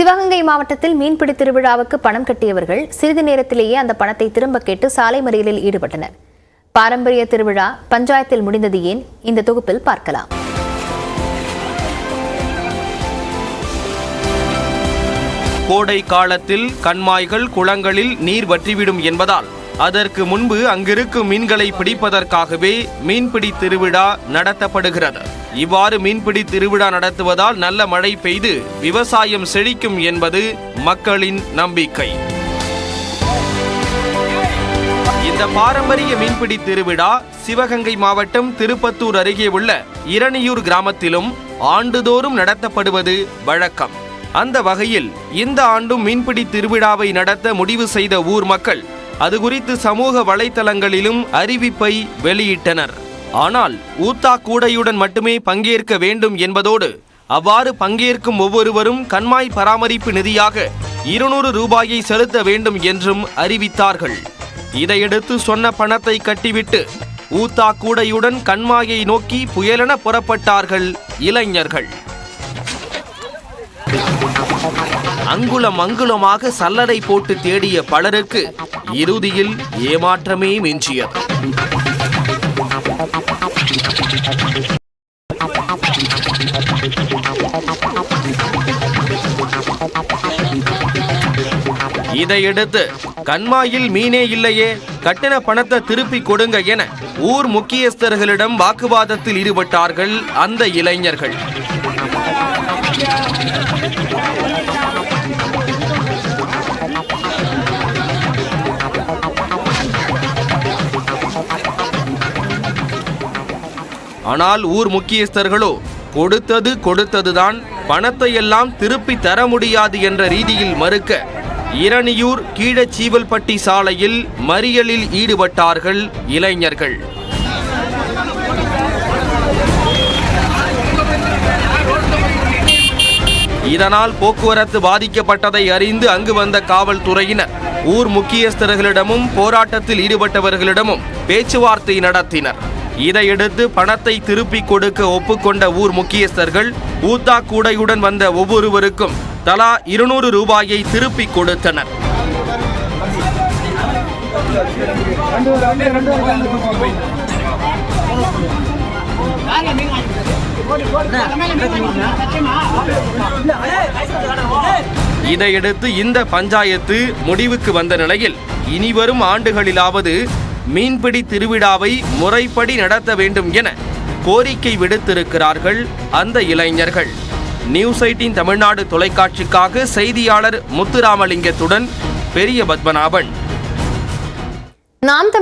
சிவகங்கை மாவட்டத்தில் மீன்பிடி திருவிழாவுக்கு பணம் கட்டியவர்கள் சிறிது நேரத்திலேயே அந்த பணத்தை திரும்ப கேட்டு சாலை மறியலில் ஈடுபட்டனர். பாரம்பரிய திருவிழா பஞ்சாயத்தில் முடிந்தது ஏன்? இந்த தொகுப்பில் பார்க்கலாம். கோடை காலத்தில் கண்மாய்கள் குளங்களில் நீர் வற்றிவிடும் என்பதால் அதற்கு முன்பு அங்கிருக்கும் மீன்களை பிடிப்பதற்காகவே மீன்பிடி திருவிழா நடத்தப்படுகிறது. இவ்வாறு மீன்பிடி திருவிழா நடத்துவதால் நல்ல மழை பெய்து விவசாயம் செழிக்கும் என்பது மக்களின் நம்பிக்கை. இந்த பாரம்பரிய மீன்பிடி திருவிழா சிவகங்கை மாவட்டம் திருப்பத்தூர் அருகே உள்ள இரணியூர் கிராமத்திலும் ஆண்டுதோறும் நடத்தப்படுவது வழக்கம். அந்த வகையில் இந்த ஆண்டும் மீன்பிடி திருவிழாவை நடத்த முடிவு செய்த ஊர் மக்கள் அது குறித்து சமூக வலைத்தளங்களிலும் அறிவிப்பை வெளியிட்டனர். ஆனால் ஊத்தா கூடையுடன் மட்டுமே பங்கேற்க வேண்டும் என்பதோடு அவ்வாறு பங்கேற்கும் ஒவ்வொருவரும் கண்மாய் பராமரிப்பு நிதியாக 200 ரூபாயை செலுத்த வேண்டும் என்றும் அறிவித்தார்கள். இதையடுத்து சொன்ன பணத்தை கட்டிவிட்டு ஊத்தா கூடையுடன் கண்மாயை நோக்கி புயலென புறப்பட்டார்கள் இளைஞர்கள். அங்குலம் அங்குலமாக சல்லடை போட்டு தேடிய பலருக்கு இறுதியில் ஏமாற்றமே மிஞ்சியது. இதையடுத்து கண்மாயில் மீனே இல்லையே, கட்டின பணத்தை திருப்பி கொடுங்க என ஊர் முக்கியஸ்தர்களிடம் வாக்குவாதத்தில் ஈடுபட்டார்கள் அந்த இளைஞர்கள். ஆனால் ஊர் முக்கியஸ்தர்களோ கொடுத்ததுதான், பணத்தை எல்லாம் திருப்பி தர முடியாது என்ற ரீதியில் மறுக்க இரணியூர் கீழச்சீவல்பட்டி சாலையில் மறியலில் ஈடுபட்டார்கள் இளைஞர்கள். இதனால் போக்குவரத்து பாதிக்கப்பட்டதை அறிந்து அங்கு வந்த காவல்துறையினர் ஊர் முக்கியஸ்தர்களிடமும் போராட்டத்தில் ஈடுபட்டவர்களிடமும் பேச்சுவார்த்தை நடத்தினர். இதையடுத்து பணத்தை திருப்பி கொடுக்க ஒப்புக்கொண்ட ஊர் முக்கியஸ்தர்கள் ஊத்தா கூடையுடன் வந்த ஒவ்வொருவருக்கும் தலா 200 ரூபாயை திருப்பி கொடுத்தனர். இதையடுத்து இந்த பஞ்சாயத்து முடிவுக்கு வந்த நிலையில் இனிவரும் ஆண்டுகளிலாவது மீன்பிடி திருவிழாவை முறைப்படி நடத்த வேண்டும் என கோரிக்கை விடுத்திருக்கிறார்கள் அந்த இளைஞர்கள். நியூஸ் 18 தமிழ்நாடு தொலைக்காட்சிக்காக செய்தியாளர் முத்துராமலிங்கத்துடன் பெரிய பத்மநாபன்.